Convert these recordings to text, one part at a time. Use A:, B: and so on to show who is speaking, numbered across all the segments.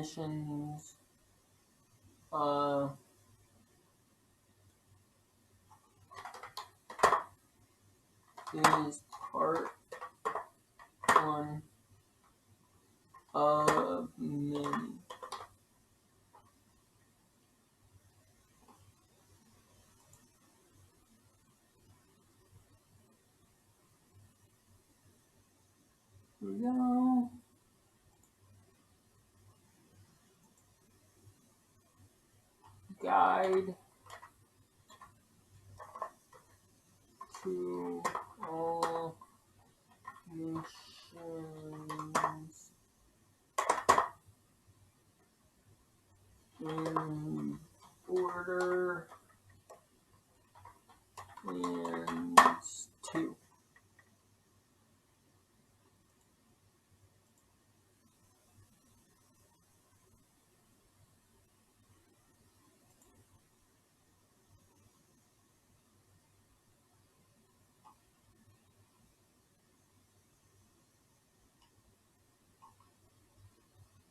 A: missions is part 1 of many. Here we go. Guide to all missions in order and 2.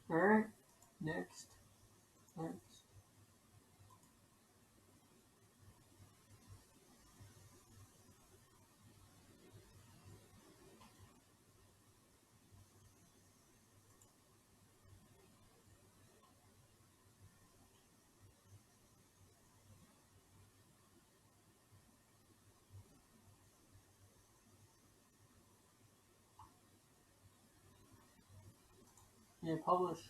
A: Alright, next. Yeah, publish.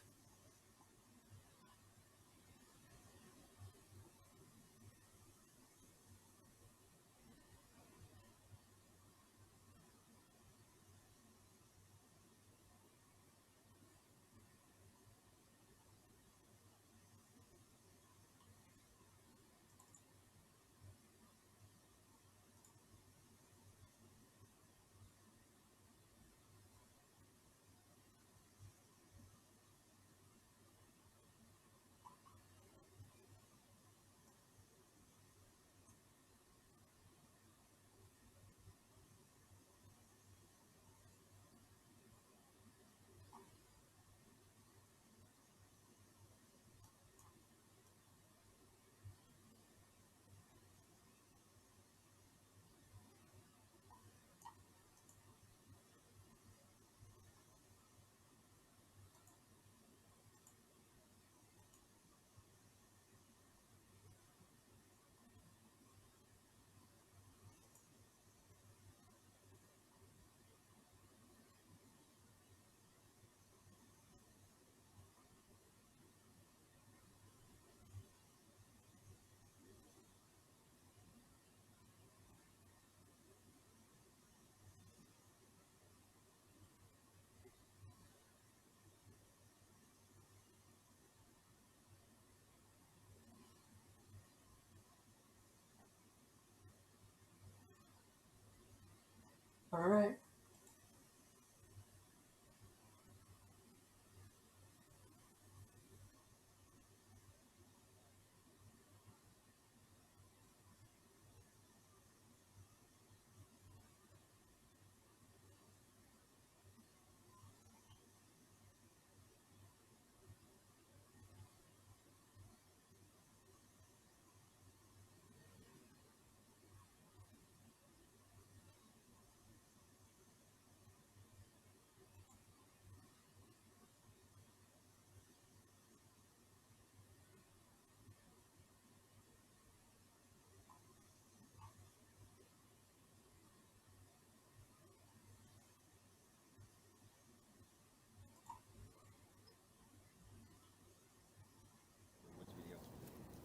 A: Alright.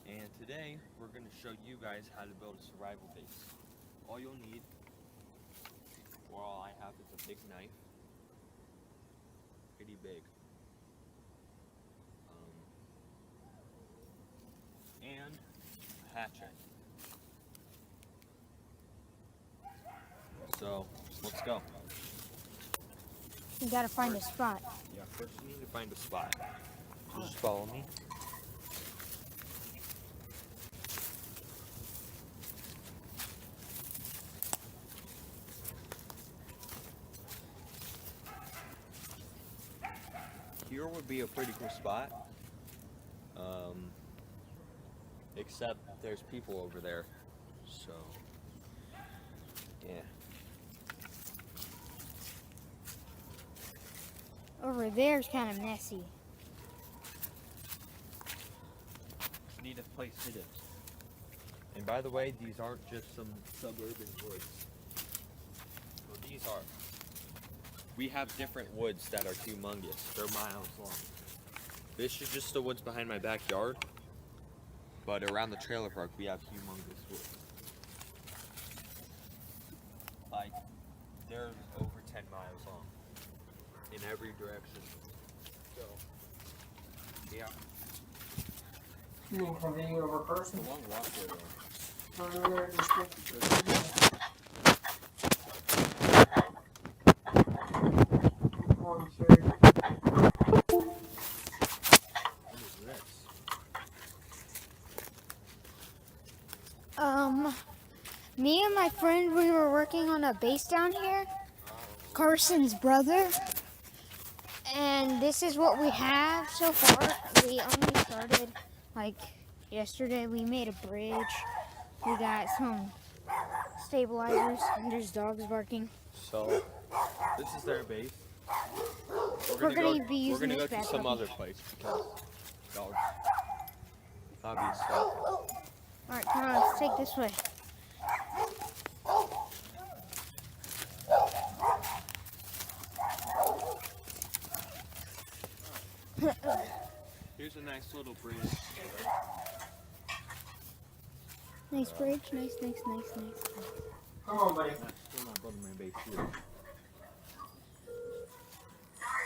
B: And today we're going to show you guys how to build a survival base. All you'll need, or all I have, is a big knife, pretty big, and a hatchet. So let's go.
C: You gotta find a spot.
B: Yeah, first you need to find a spot. So just follow me. Here here would be a pretty cool spot. Except there's people over there. So, yeah.
C: Over there's kind of messy.
B: Need a place hidden. And by the way, these aren't just some suburban woods. Well, these are. We have different woods that are humongous. They're miles long. This is just the woods behind my backyard. But around the trailer park, we have humongous woods. Like, they're over 10 miles long. In every direction. So, yeah.
A: You mean from being over person?
B: It's a long walkway though. What is this?
C: Me and my friend, we were working on a base down here. Carson's brother. And this is what we have so far. We only started like yesterday. We made a bridge. We got some stabilizers and there's dogs barking.
B: So, this is their base.
C: We're gonna be using
B: We're gonna
C: this
B: go to
C: back
B: some
C: up.
B: other place because dogs. Obviously.
C: Alright, come on, let's take this way.
B: Here's a nice little bridge.
C: Nice bridge, nice.
A: Come on, buddy.
B: Still not building my base here.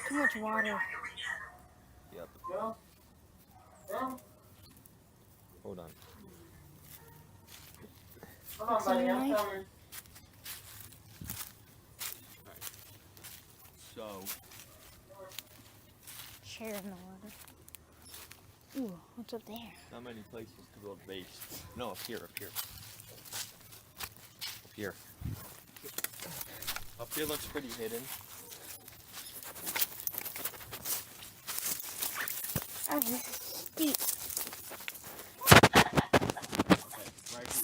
C: Too much water.
B: Yep.
A: Go. Go.
B: Hold on.
A: Come on, buddy. I'm
C: Nice.
A: coming.
B: So,
C: Chair in the water. Ooh, what's up there?
B: not many places to build a base. No, up here. Up here. Up here looks pretty hidden.
C: Oh, this is steep.
B: Okay, right here.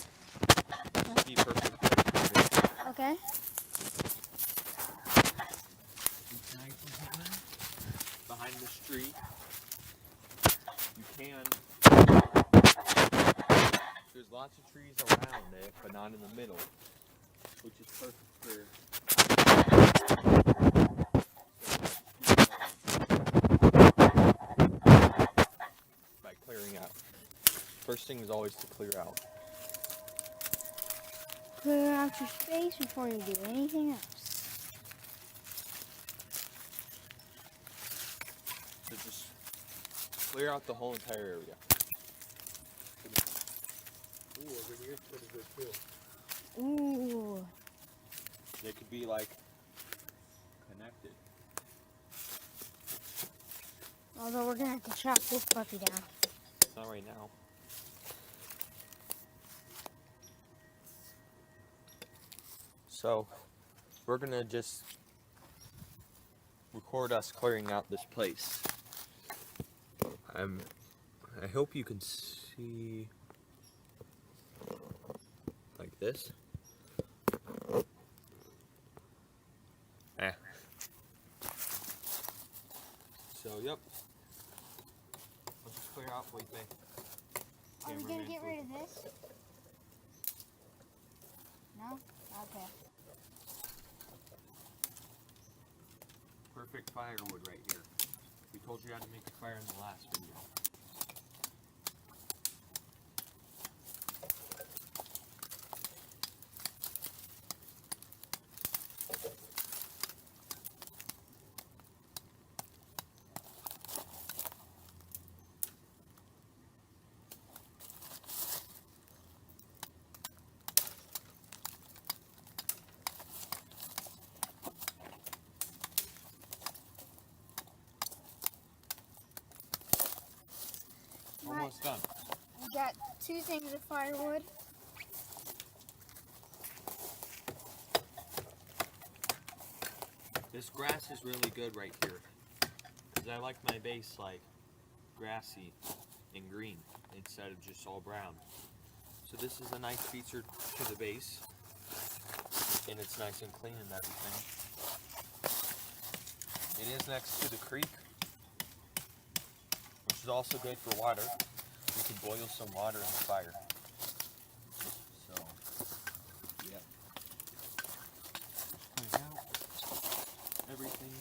B: This would be perfect place for a base.
C: Okay.
B: It's nice and hidden. Behind this tree. You can. There's lots of trees around it, but not in the middle, which is perfect for. By clearing out. First thing is always to clear out.
C: Clear out your space before you do anything else.
B: So just clear out the whole entire area. Ooh, over here's pretty good too.
C: Ooh.
B: They could be like connected.
C: Although we're gonna have to chop this puppy down.
B: Not right now. So, we're gonna just record us clearing out this place. I hope you can see like this. So, yep. Let's just clear out what you think.
C: Are we gonna get rid of this? No? Okay.
B: Perfect firewood right here. We told you how to make a fire in the last video. Almost done.
C: We got 2 things of firewood.
B: This grass is really good right here. Because I like my base like grassy and green instead of just all brown. So this is a nice feature to the base, and it's nice and clean and everything. It is next to the creek, which is also good for water. We can boil some water in the fire. So, yeah. Clean out everything.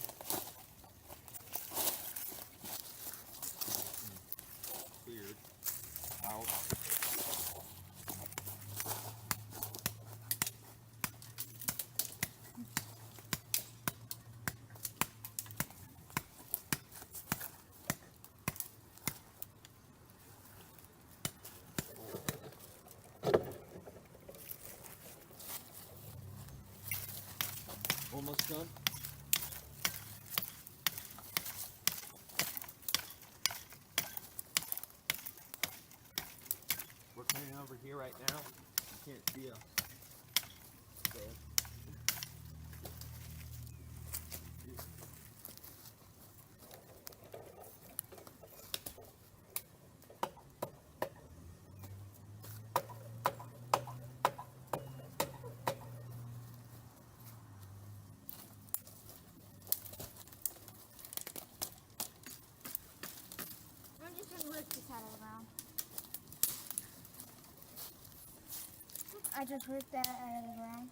B: Cleared out. Almost done. We're cleaning over here right now. You can't see us. So.
C: I'm just gonna lift this out of the ground. I just ripped that out of the ground.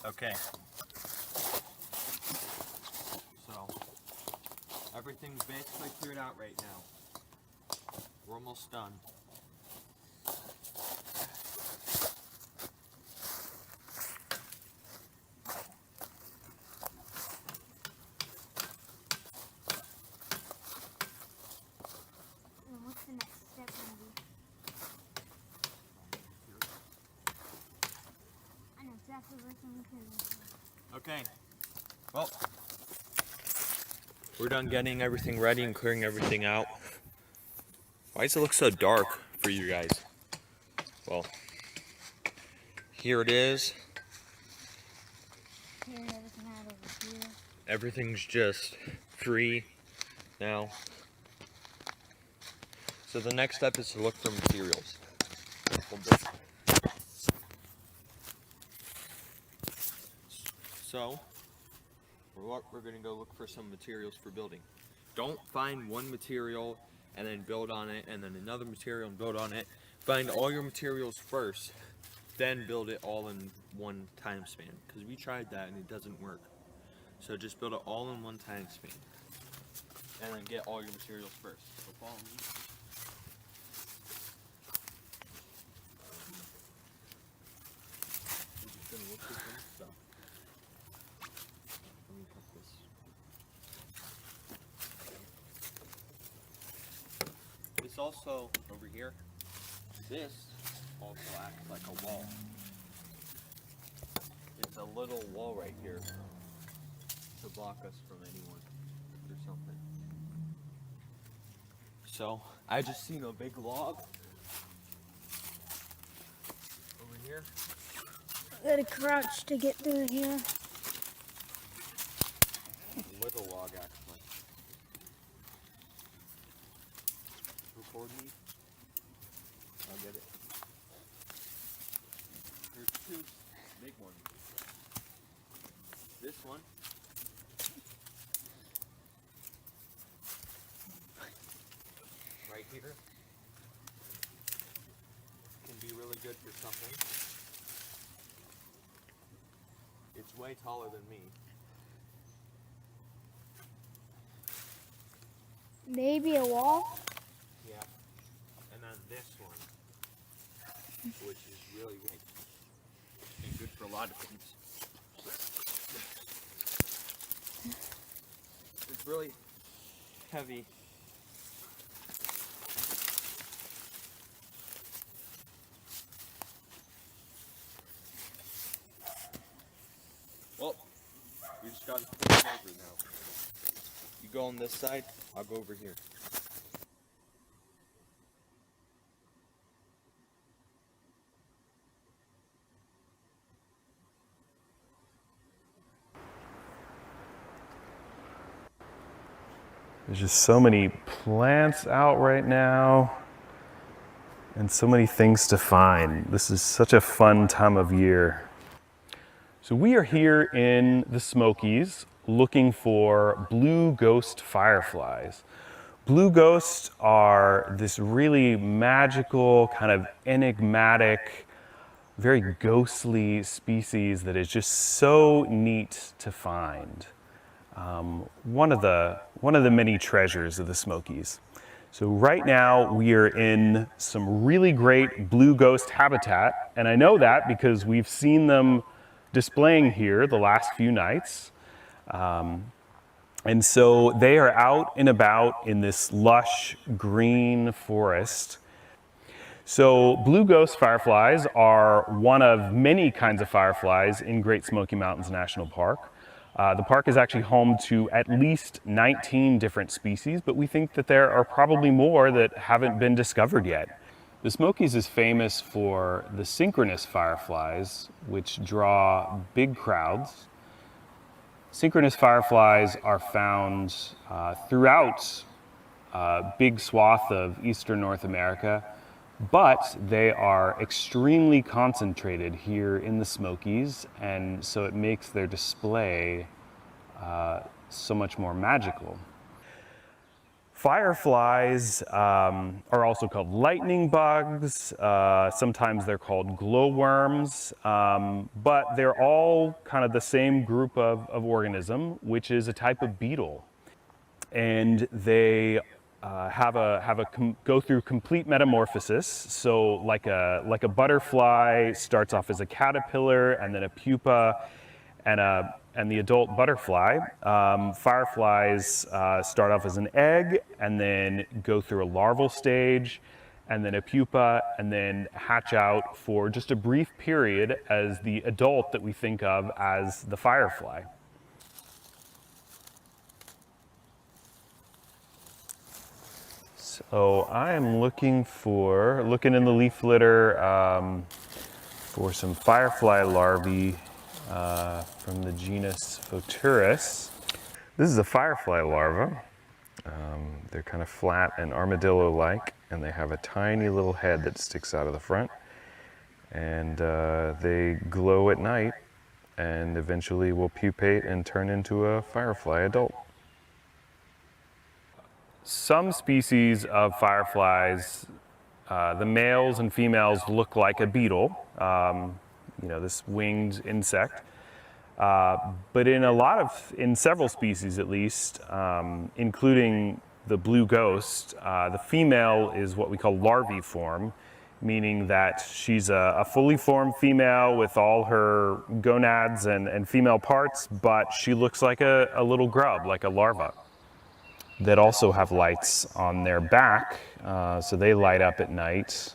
B: Okay. So, everything's basically cleared out right now. We're almost done.
C: And what's the next step gonna be? I know exactly where some materials are.
B: Okay. Well, we're done getting everything ready and clearing everything out. Why does it look so dark for you guys? Well, here it is.
C: Clearing everything out over here.
B: Everything's just free now. So the next step is to look for materials. So, we're going to go look for some materials for building. Don't find one material and then build on it, and then another material and build on it. Find all your materials first, then build it all in one time span. Because we tried that and it doesn't work. So just build it all in one time span. And then get all your materials first. So follow me. We're just going to look for some stuff. Let me cut this. This also, over here, this also acts like a wall. It's a little wall right here to block us from anyone or something. So, I just seen a big log over here.
C: Gotta crouch to get through here.
B: Little log, actually. Record me. I'll get it. There's two big ones. This one. Right here. Can be really good for something. It's way taller than me.
C: Maybe a wall?
B: Yeah. And then this one, which is really big and good for a lot of things. It's really heavy. gotta flip it over now. You go on this side, I'll go over here.
D: There's just so many plants out right now and so many things to find. This is such a fun time of year. So we are here in the Smokies looking for blue ghost fireflies. Blue ghosts are this really magical, kind of enigmatic, very ghostly species that is just so neat to find. One of the many treasures of the Smokies. So right now we are in some really great blue ghost habitat, and I know that because we've seen them displaying here the last few nights. And so they are out and about in this lush green forest. So blue ghost fireflies are one of many kinds of fireflies in Great Smoky Mountains National Park. The park is actually home to at least 19 different species, but we think that there are probably more that haven't been discovered yet. The Smokies is famous for the synchronous fireflies, which draw big crowds. Synchronous fireflies are found throughout a big swath of eastern North America, but they are extremely concentrated here in the Smokies, and so it makes their display so much more magical. Fireflies are also called lightning bugs. Sometimes they're called glowworms, but they're all kind of the same group of organism, which is a type of beetle. And they go through complete metamorphosis. So like a butterfly starts off as a caterpillar and then a pupa and the adult butterfly. Fireflies start off as an egg and then go through a larval stage and then a pupa and then hatch out for just a brief period as the adult that we think of as the firefly. So I am looking in the leaf litter for some firefly larvae from the genus Photurus. This is a firefly larva. They're kind of flat and armadillo-like, and they have a tiny little head that sticks out of the front. And they glow at night and eventually will pupate and turn into a firefly adult. Some species of fireflies, the males and females look like a beetle, this winged insect. But in several species at least, including the blue ghost, the female is what we call larviform, meaning that she's a fully formed female with all her gonads and female parts, but she looks like a little grub, like a larva. That also have lights on their back, so they light up at night,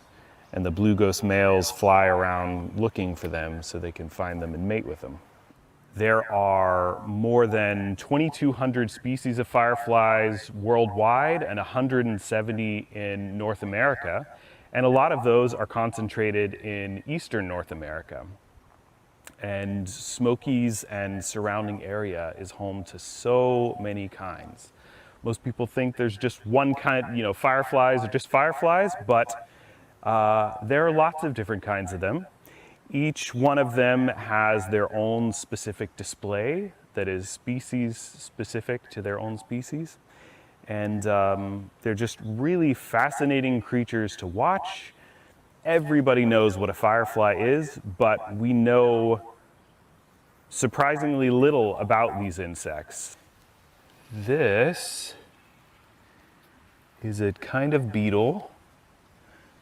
D: and the blue ghost males fly around looking for them so they can find them and mate with them. There are more than 2,200 species of fireflies worldwide and 170 in North America, and a lot of those are concentrated in eastern North America. And Smokies and surrounding area is home to so many kinds. Most people think there's just one kind, fireflies are just fireflies, but there are lots of different kinds of them. Each one of them has their own specific display that is species specific to their own species. And they're just really fascinating creatures to watch. Everybody knows what a firefly is, but we know surprisingly little about these insects. This is a kind of beetle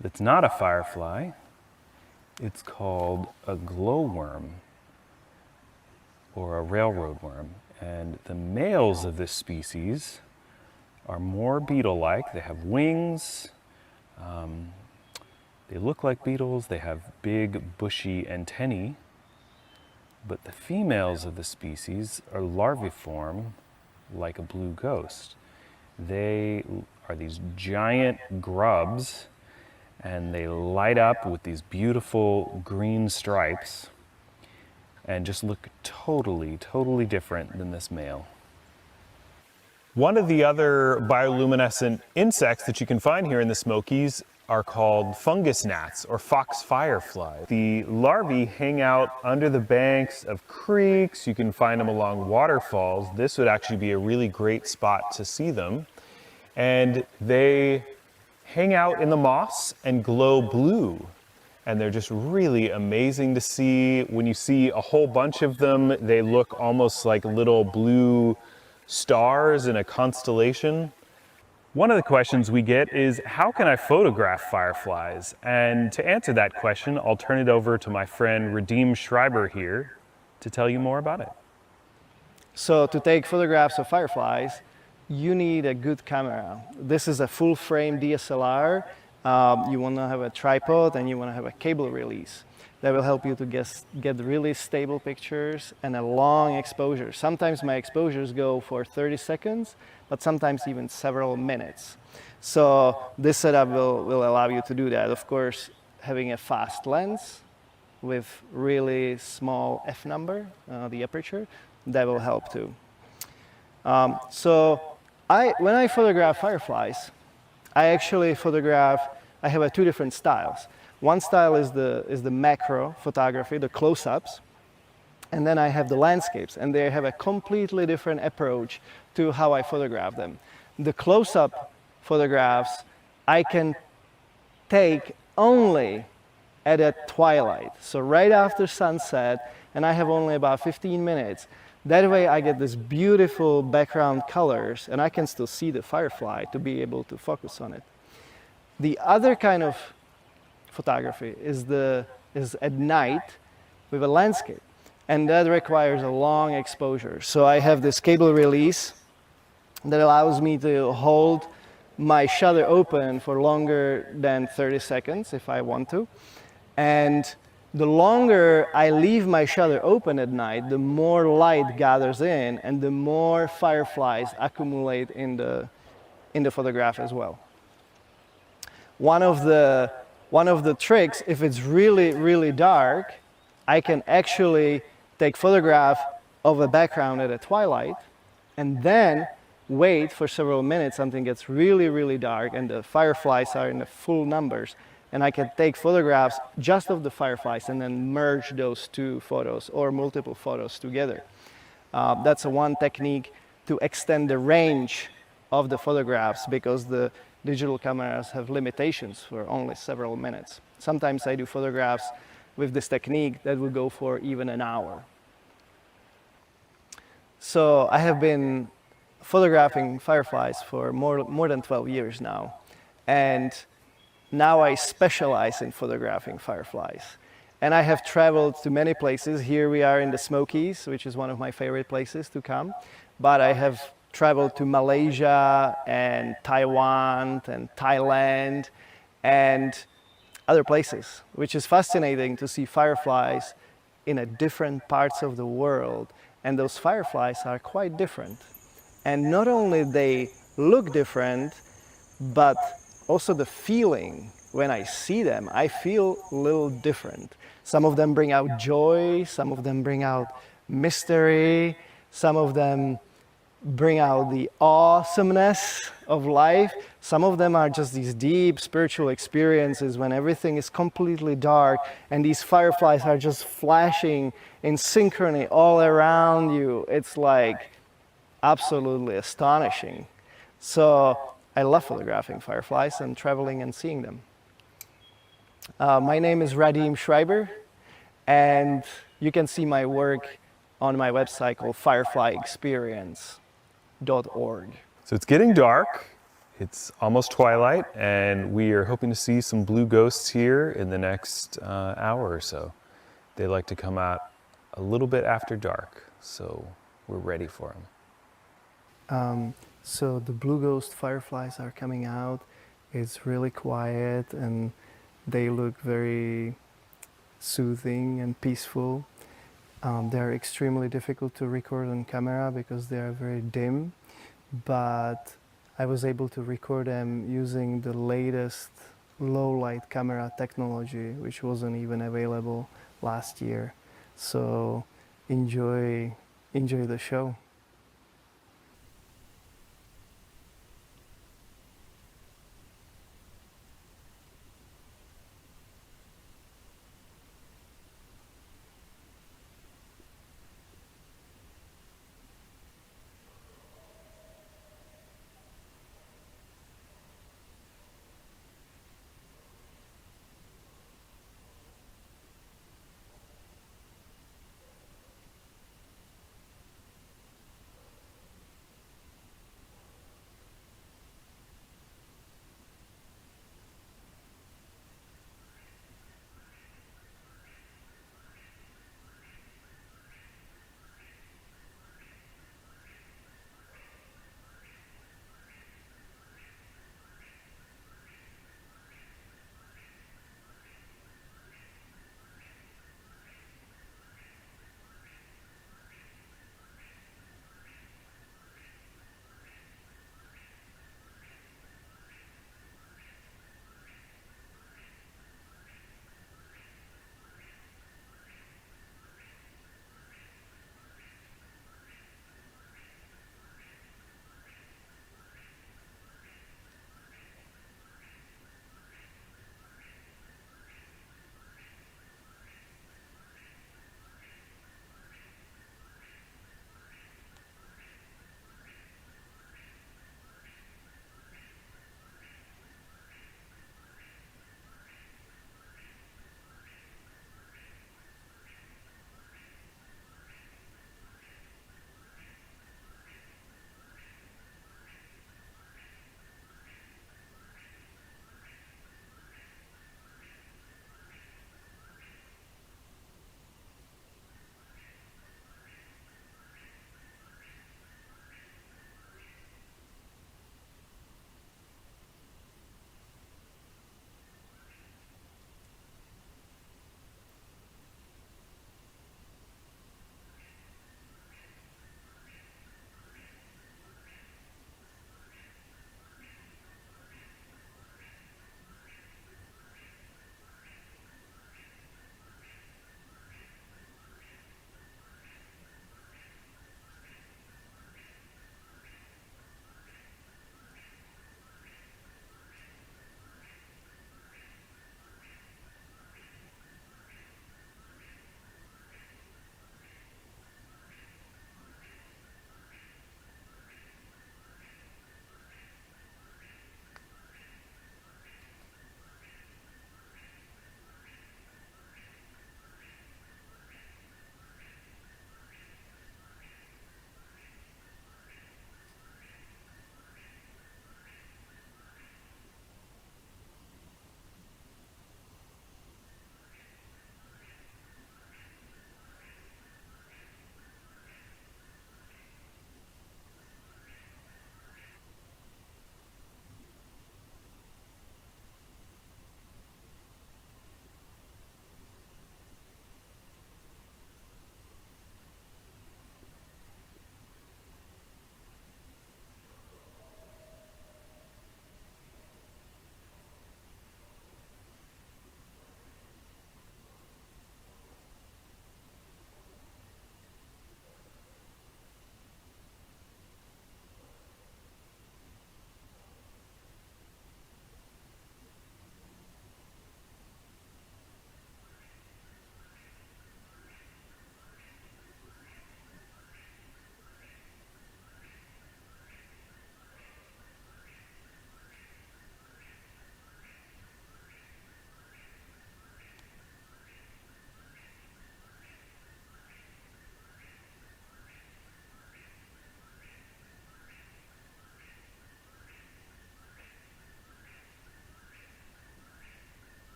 D: that's not a firefly. It's called a glowworm or a railroad worm. And the males of this species are more beetle-like. They have wings. They look like beetles. They have big, bushy antennae. but the females of the species are larviform like a blue ghost. They are these giant grubs, and they light up with these beautiful green stripes and just look totally different than this male. One of the other bioluminescent insects that you can find here in the Smokies are called fungus gnats or fox fireflies. The larvae hang out under the banks of creeks. You can find them along waterfalls. This would actually be a really great spot to see them. And they hang out in the moss and glow blue. And they're just really amazing to see. When you see a whole bunch of them, they look almost like little blue stars in a constellation. One of the questions we get is, how can I photograph fireflies? And to answer that question, I'll turn it over to my friend Radim Schreiber here to tell you more about it.
E: So to take photographs of fireflies, you need a good camera. This is a full frame DSLR. You want to have a tripod and you want to have a cable release. That will help you to get really stable pictures and a long exposure. Sometimes my exposures go for 30 seconds, but sometimes even several minutes. So this setup will allow you to do that. Of course, having a fast lens with really small f number, the aperture, that will help too. When I photograph fireflies, I have two different styles. One style is the macro photography, the close-ups, and then I have the landscapes, and they have a completely different approach to how I photograph them. The close-up photographs I can take only at twilight, so right after sunset, and I have only about 15 minutes. That way I get this beautiful background colors, and I can still see the firefly to be able to focus on it. The other kind of photography is at night with a landscape, and that requires a long exposure. So I have this cable release that allows me to hold my shutter open for longer than 30 seconds if I want to. And the longer I leave my shutter open at night, the more light gathers in and the more fireflies accumulate in the photograph as well. One of the tricks, if it's really dark, I can actually take photograph of a background at a twilight and then wait for several minutes until it gets really dark and the fireflies are in the full numbers, and I can take photographs just of the fireflies and then merge those two photos or multiple photos together. That's one technique to extend the range of the photographs, because the digital cameras have limitations for only several minutes. Sometimes I do photographs with this technique that will go for even an hour. So I have been photographing fireflies for more than 12 years now, and now I specialize in photographing fireflies. And I have traveled to many places. Here we are in the Smokies, which is one of my favorite places to come, but I have traveled to Malaysia and Taiwan and Thailand and other places, which is fascinating to see fireflies in different parts of the world. And those fireflies are quite different. And not only they look different, but also the feeling when I see them, I feel a little different. Some of them bring out joy, some of them bring out mystery, some of them bring out the awesomeness of life. Some of them are just these deep spiritual experiences when everything is completely dark and these fireflies are just flashing in synchrony all around you. It's like absolutely astonishing. So I love photographing fireflies and traveling and seeing them. My name is Radim Schreiber, and you can see my work on my website called fireflyexperience.org.
D: So it's getting dark, it's almost twilight, and we are hoping to see some blue ghosts here in the next hour or so. They like to come out a little bit after dark, so we're ready for them.
E: So the blue ghost fireflies are coming out. It's really quiet and they look very soothing and peaceful. They're extremely difficult to record on camera because they are very dim, but I was able to record them using the latest low light camera technology, which wasn't even available last year. So enjoy the show.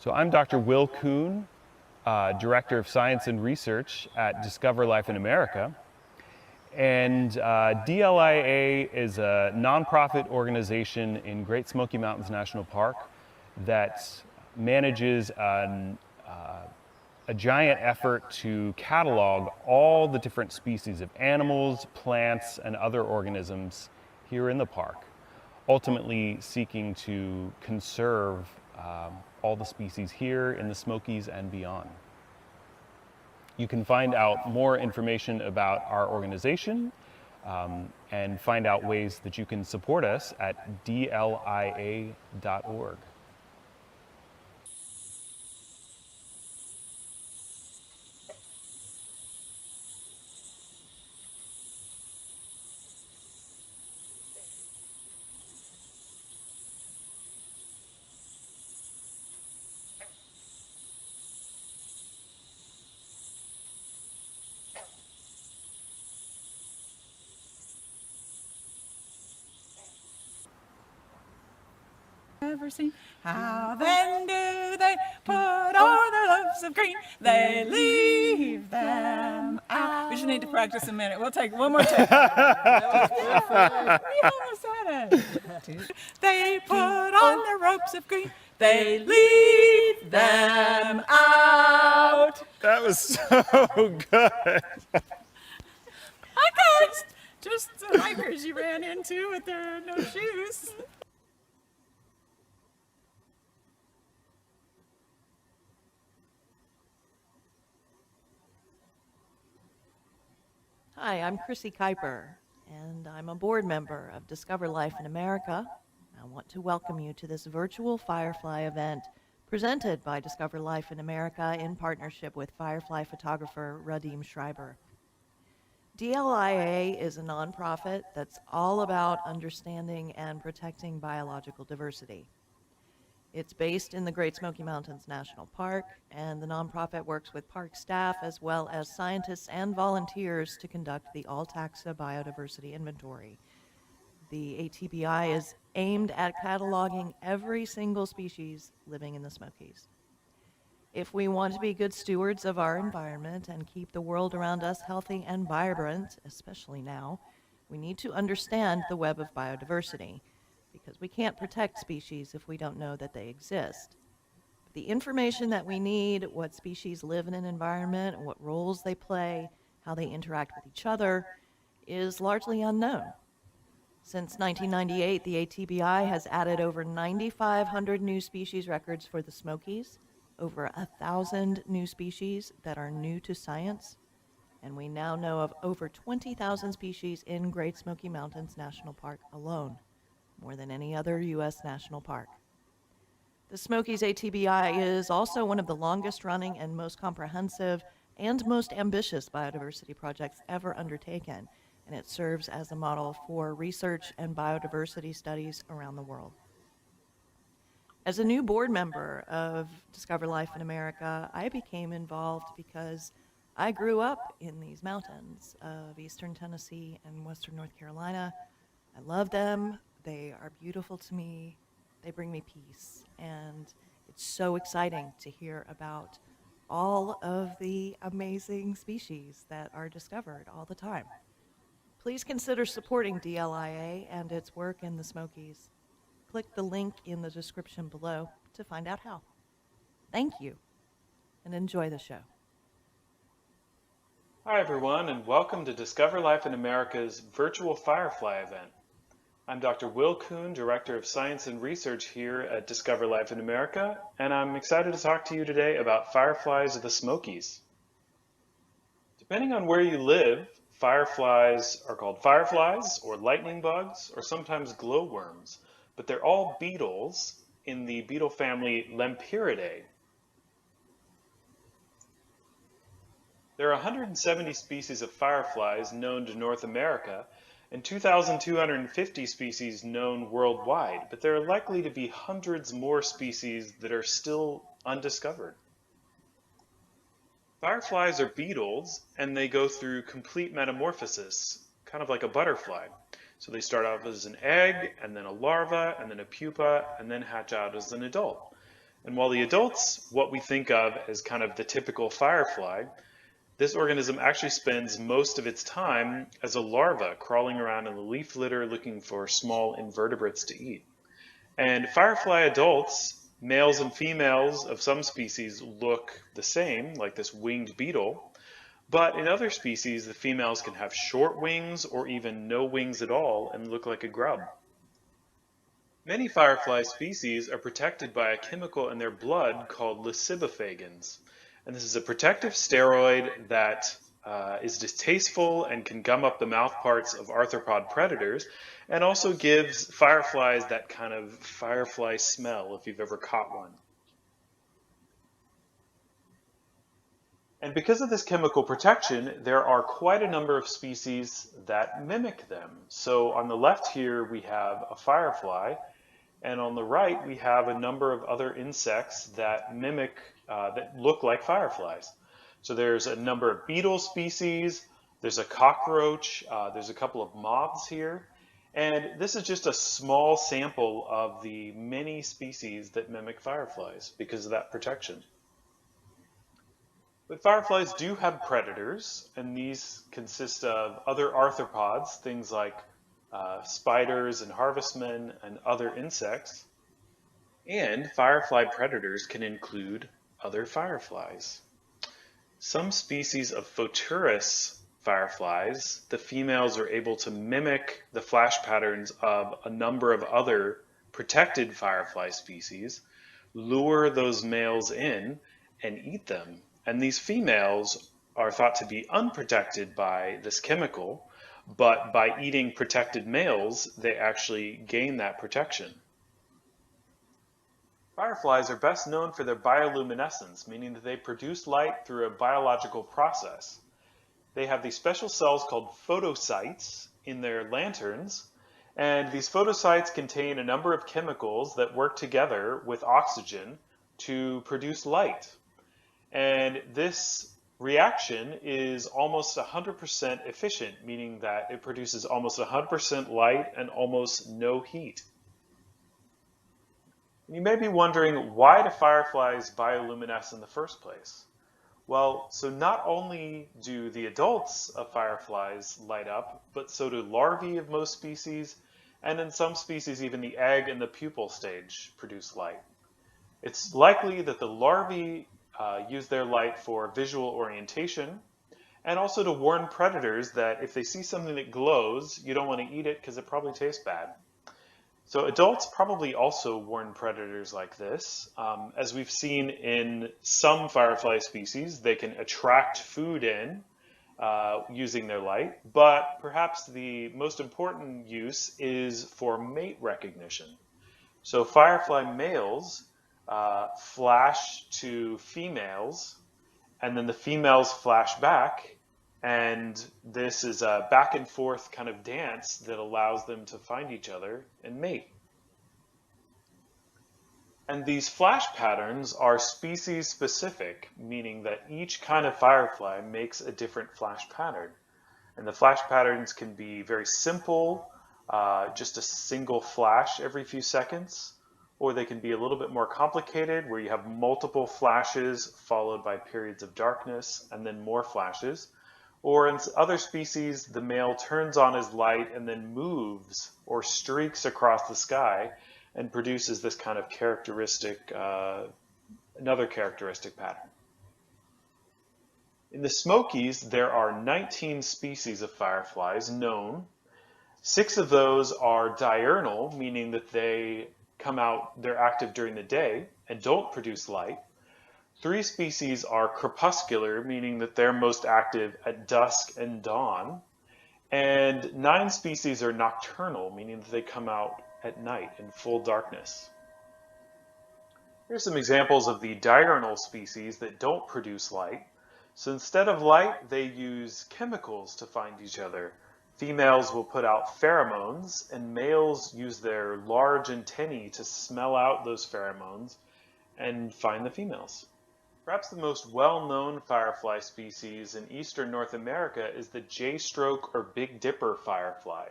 D: So I'm Dr. Will Kuhn, Director of Science and Research at Discover Life in America. And DLIA is a nonprofit organization in Great Smoky Mountains National Park that manages a giant effort to catalog all the different species of animals, plants, and other organisms here in the park, ultimately seeking to conserve all the species here in the Smokies and beyond. You can find out more information about our organization and find out ways that you can support us at dlia.org.
F: Ever seen? How then do they put on their loaves of green? They leave them out. We just need to practice a minute. We'll take one more take. We almost had it. They put on their robes of green. They leave them out.
D: That was so good.
F: Hi guys, just the hikers you ran into with their no shoes.
G: Hi, I'm Chrissy Kuiper, and I'm a board member of Discover Life in America. I want to welcome you to this virtual Firefly event presented by Discover Life in America in partnership with Firefly photographer Radim Schreiber. DLIA is a nonprofit that's all about understanding and protecting biological diversity. It's based in the Great Smoky Mountains National Park, and the nonprofit works with park staff as well as scientists and volunteers to conduct the all-taxa biodiversity inventory. The ATBI is aimed at cataloging every single species living in the Smokies. If we want to be good stewards of our environment and keep the world around us healthy and vibrant, especially now, we need to understand the web of biodiversity, because we can't protect species if we don't know that they exist. The information that we need, what species live in an environment, what roles they play, how they interact with each other, is largely unknown. Since 1998, the ATBI has added over 9,500 new species records for the Smokies, over 1,000 new species that are new to science, and we now know of over 20,000 species in Great Smoky Mountains National Park alone, more than any other U.S. national park. The Smokies ATBI is also one of the longest running and most comprehensive and most ambitious biodiversity projects ever undertaken, and it serves as a model for research and biodiversity studies around the world. As a new board member of Discover Life in America, I became involved because I grew up in these mountains of eastern Tennessee and western North Carolina. I love them. They are beautiful to me. They bring me peace. And it's so exciting to hear about all of the amazing species that are discovered all the time. Please consider supporting DLIA and its work in the Smokies. Click the link in the description below to find out how. Thank you, and enjoy the show.
D: Hi everyone, and welcome to Discover Life in America's virtual Firefly event. I'm Dr. Will Kuhn, Director of Science and Research here at Discover Life in America, and I'm excited to talk to you today about fireflies of the Smokies. Depending on where you live, fireflies are called fireflies, or lightning bugs, or sometimes glowworms, but they're all beetles in the beetle family Lempieridae. There are 170 species of fireflies known to North America, and 2,250 species known worldwide, but there are likely to be hundreds more species that are still undiscovered. Fireflies are beetles, and they go through complete metamorphosis, kind of like a butterfly. So they start off as an egg, and then a larva, and then a pupa, and then hatch out as an adult. And while the adults, what we think of as kind of the typical firefly, this organism actually spends most of its time as a larva crawling around in the leaf litter looking for small invertebrates to eat. And firefly adults, males and females of some species, look the same, like this winged beetle. But in other species, the females can have short wings or even no wings at all and look like a grub. Many firefly species are protected by a chemical in their blood called leucibophagins. And this is a protective steroid that is distasteful and can gum up the mouth parts of arthropod predators, and also gives fireflies that kind of firefly smell if you've ever caught one. And because of this chemical protection, there are quite a number of species that mimic them. So on the left here, we have a firefly, and on the right, we have a number of other insects that mimic, that look like fireflies. So there's a number of beetle species, there's a cockroach, there's a couple of moths here, and this is just a small sample of the many species that mimic fireflies because of that protection. But fireflies do have predators, and these consist of other arthropods, things like spiders and harvestmen and other insects. And firefly predators can include other fireflies. Some species of photurus fireflies, the females are able to mimic the flash patterns of a number of other protected firefly species, lure those males in, and eat them. And these females are thought to be unprotected by this chemical, but by eating protected males, they actually gain that protection. Fireflies are best known for their bioluminescence, meaning that they produce light through a biological process. They have these special cells called photocytes in their lanterns, and these photocytes contain a number of chemicals that work together with oxygen to produce light. And this reaction is almost 100% efficient, meaning that it produces almost 100% light and almost no heat. You may be wondering, why do fireflies bioluminesce in the first place? Well, so not only do the adults of fireflies light up, but so do larvae of most species, and in some species even the egg and the pupal stage produce light. It's likely that the larvae use their light for visual orientation, and also to warn predators that if they see something that glows, you don't want to eat it because it probably tastes bad. So adults probably also warn predators like this. As we've seen in some firefly species, they can attract food in using their light, but perhaps the most important use is for mate recognition. So firefly males flash to females, and then the females flash back, and this is a back and forth kind of dance that allows them to find each other and mate. And these flash patterns are species specific, meaning that each kind of firefly makes a different flash pattern. And the flash patterns can be very simple, just a single flash every few seconds, or they can be a little bit more complicated where you have multiple flashes followed by periods of darkness and then more flashes. Or in other species, the male turns on his light and then moves or streaks across the sky and produces this kind of characteristic, another characteristic pattern. In the Smokies, there are 19 species of fireflies known. 6 of those are diurnal, meaning that they're active during the day and don't produce light. 3 species are crepuscular, meaning that they're most active at dusk and dawn. And 9 species are nocturnal, meaning that they come out at night in full darkness. Here's some examples of the diurnal species that don't produce light. So instead of light, they use chemicals to find each other. Females will put out pheromones, and males use their large antennae to smell out those pheromones and find the females. Perhaps the most well-known firefly species in eastern North America is the Jaystroke or Big Dipper firefly.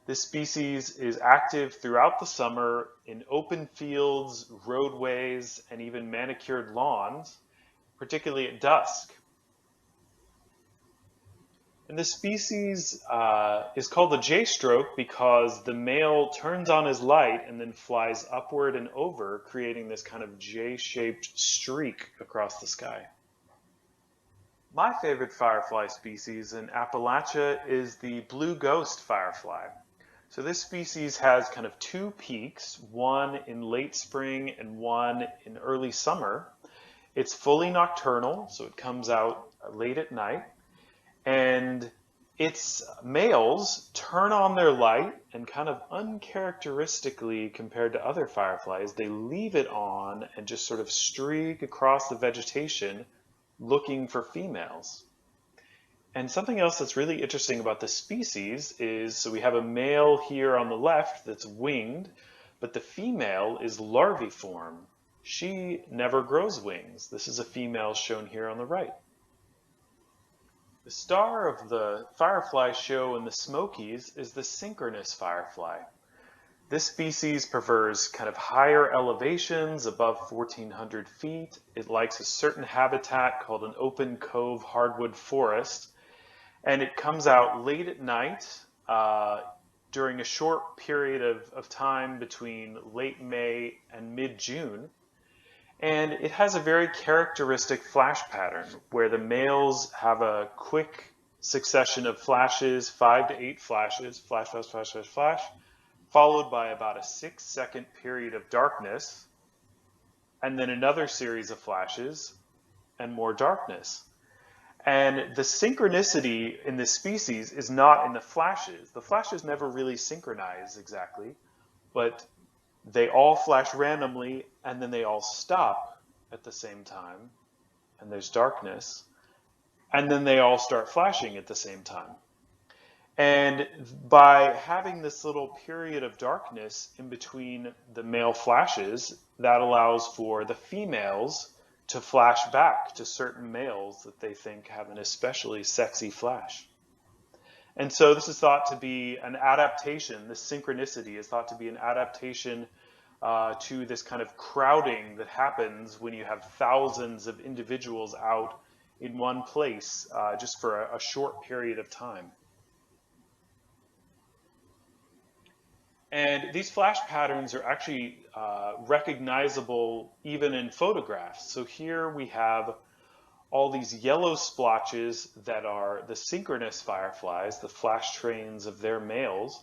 D: This species is active throughout the summer in open fields, roadways, and even manicured lawns, particularly at dusk. And this species is called the J-stroke because the male turns on his light and then flies upward and over, creating this kind of J-shaped streak across the sky. My favorite firefly species in Appalachia is the blue ghost firefly. So this species has kind of two peaks, one in late spring and one in early summer. It's fully nocturnal, so it comes out late at night. And its males turn on their light and kind of uncharacteristically compared to other fireflies, they leave it on and just sort of streak across the vegetation looking for females. And something else that's really interesting about this species is, so we have a male here on the left that's winged, but the female is larviform. She never grows wings. This is a female shown here on the right. The star of the firefly show in the Smokies is the synchronous firefly. This species prefers kind of higher elevations above 1,400 feet. It likes a certain habitat called an open cove hardwood forest. And it comes out late at night during a short period of time between late May and mid-June. And it has a very characteristic flash pattern where the males have a quick succession of flashes, 5 to 8 flashes, flash, flash, flash, flash, flash, followed by about a 6-second period of darkness, and then another series of flashes and more darkness. And the synchronicity in this species is not in the flashes. The flashes never really synchronize exactly, but they all flash randomly and then they all stop at the same time, and there's darkness, and then they all start flashing at the same time. And by having this little period of darkness in between the male flashes, that allows for the females to flash back to certain males that they think have an especially sexy flash. And so this is thought to be an adaptation, this synchronicity is thought to be an adaptation to this kind of crowding that happens when you have thousands of individuals out in one place just for a short period of time. And these flash patterns are actually recognizable even in photographs. So here we have all these yellow splotches that are the synchronous fireflies, the flash trains of their males.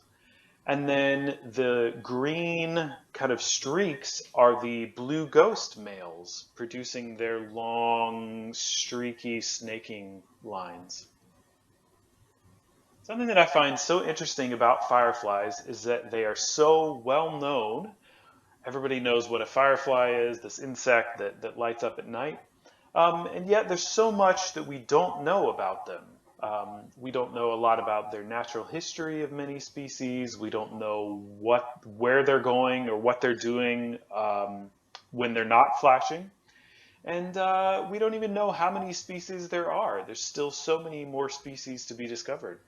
D: And then the green kind of streaks are the blue ghost males producing their long, streaky, snaking lines. Something that I find so interesting about fireflies is that they are so well known. Everybody knows what a firefly is, this insect that lights up at night. And yet there's so much that we don't know about them. We don't know a lot about their natural history of many species. We don't know where they're going or what they're doing when they're not flashing. And we don't even know how many species there are. There's still so many more species to be discovered.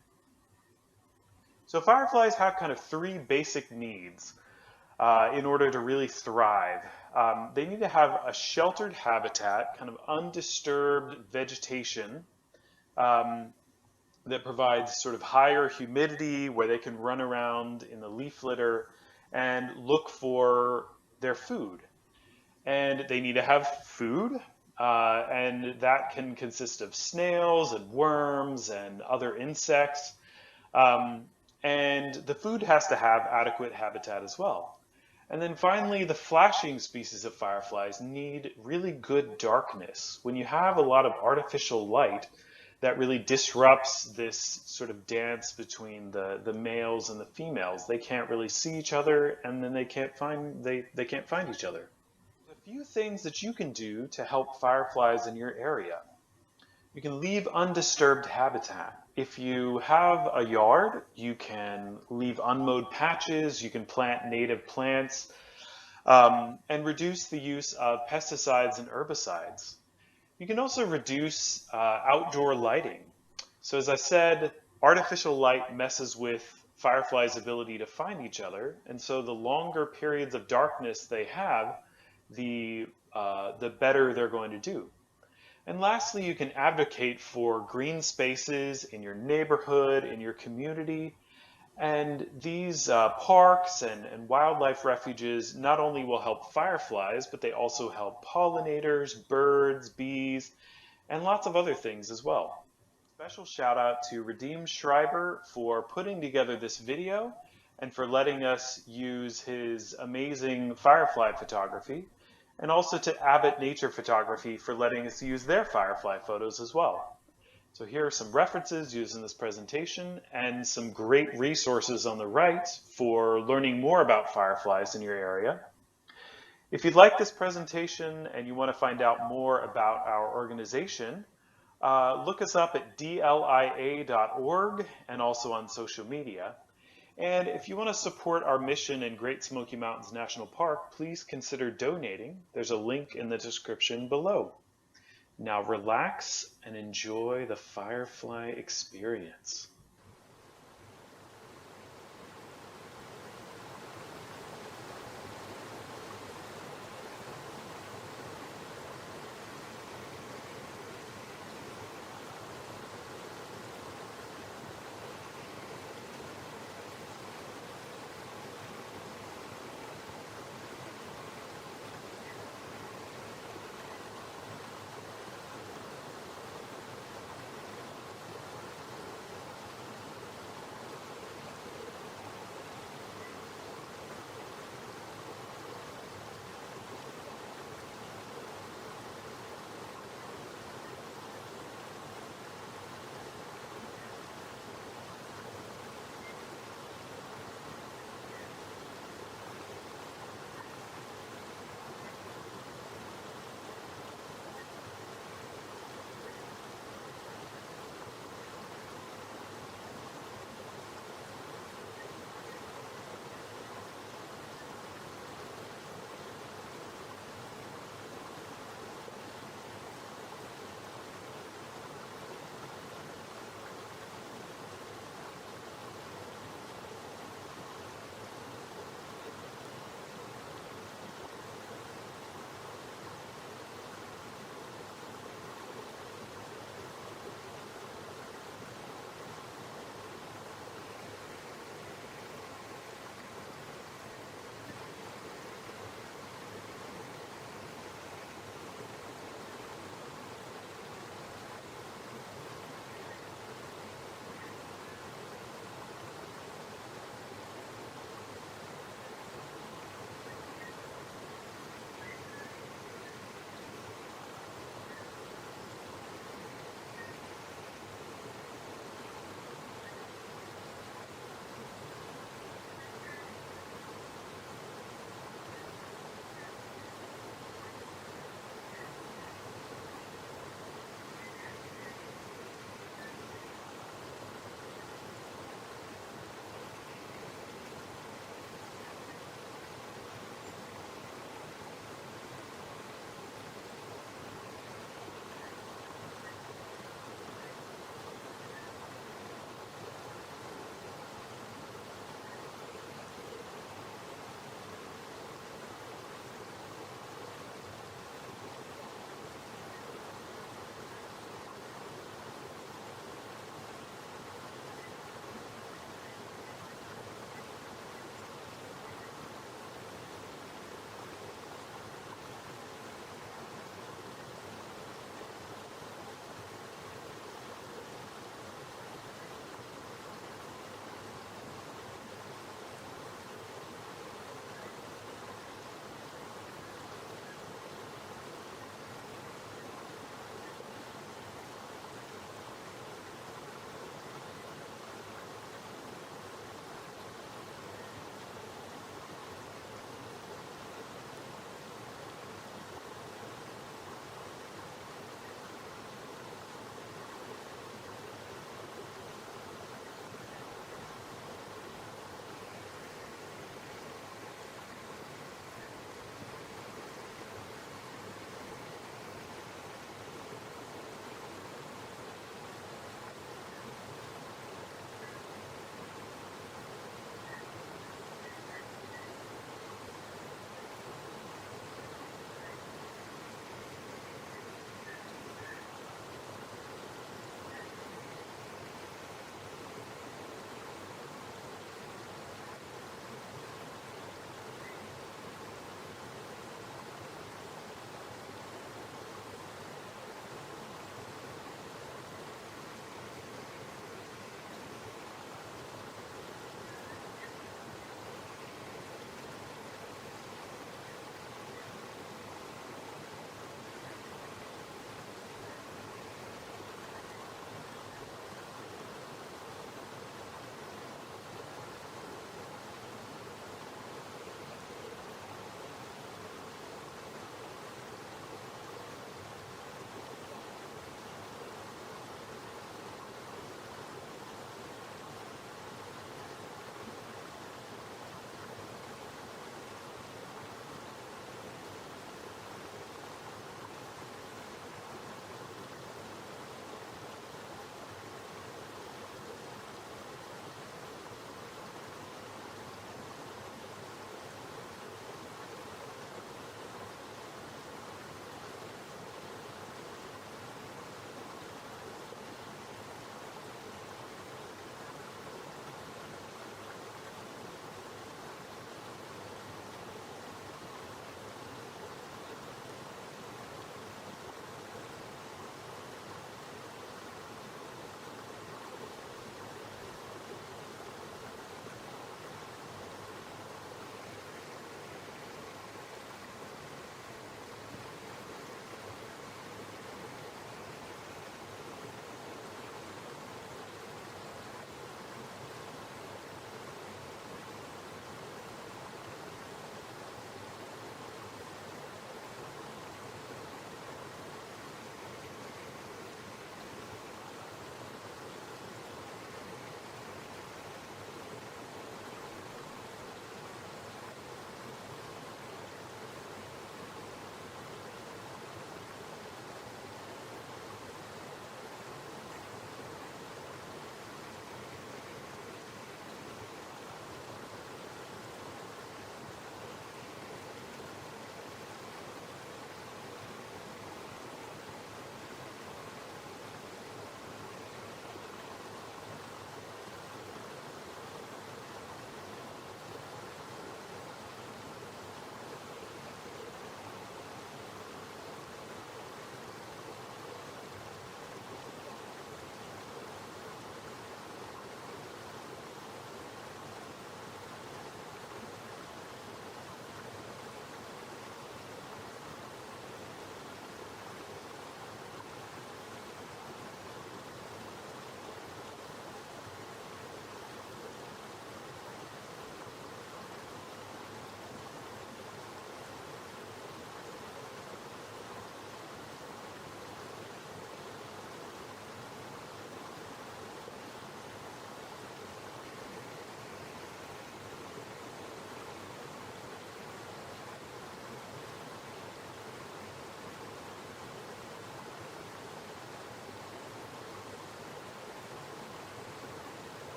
D: So fireflies have kind of 3 basic needs in order to really thrive. They need to have a sheltered habitat, kind of undisturbed vegetation that provides sort of higher humidity where they can run around in the leaf litter and look for their food. And they need to have food, and that can consist of snails and worms and other insects. And the food has to have adequate habitat as well. And then finally, the flashing species of fireflies need really good darkness. When you have a lot of artificial light, that really disrupts this sort of dance between the males and the females. They can't really see each other, and then they can't find each other. There's a few things that you can do to help fireflies in your area. You can leave undisturbed habitat. If you have a yard, you can leave unmowed patches, you can plant native plants, and reduce the use of pesticides and herbicides. You can also reduce outdoor lighting. So as I said, artificial light messes with fireflies' ability to find each other. And so the longer periods of darkness they have, the better they're going to do. And lastly, you can advocate for green spaces in your neighborhood, in your community. And these parks and wildlife refuges not only will help fireflies, but they also help pollinators, birds, bees, and lots of other things as well. Special shout out to Redeem Schreiber for putting together this video and for letting us use his amazing firefly photography, and also to Abbott Nature Photography for letting us use their firefly photos as well. So here are some references used in this presentation and some great resources on the right for learning more about fireflies in your area. If you'd like this presentation and you want to find out more about our organization, look us up at dlia.org and also on social media. And if you want to support our mission in Great Smoky Mountains National Park, please consider donating. There's a link in the description below. Now relax and enjoy the firefly experience.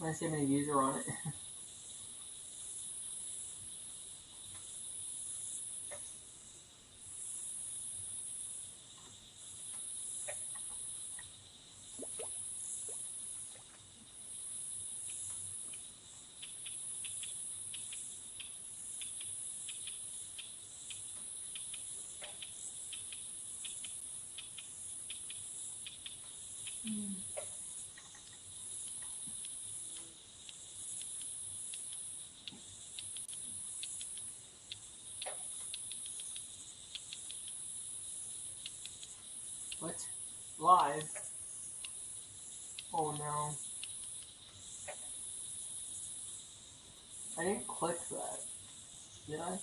A: Can I see how many views are on it? What? Live? Oh no. I didn't click that. Did I?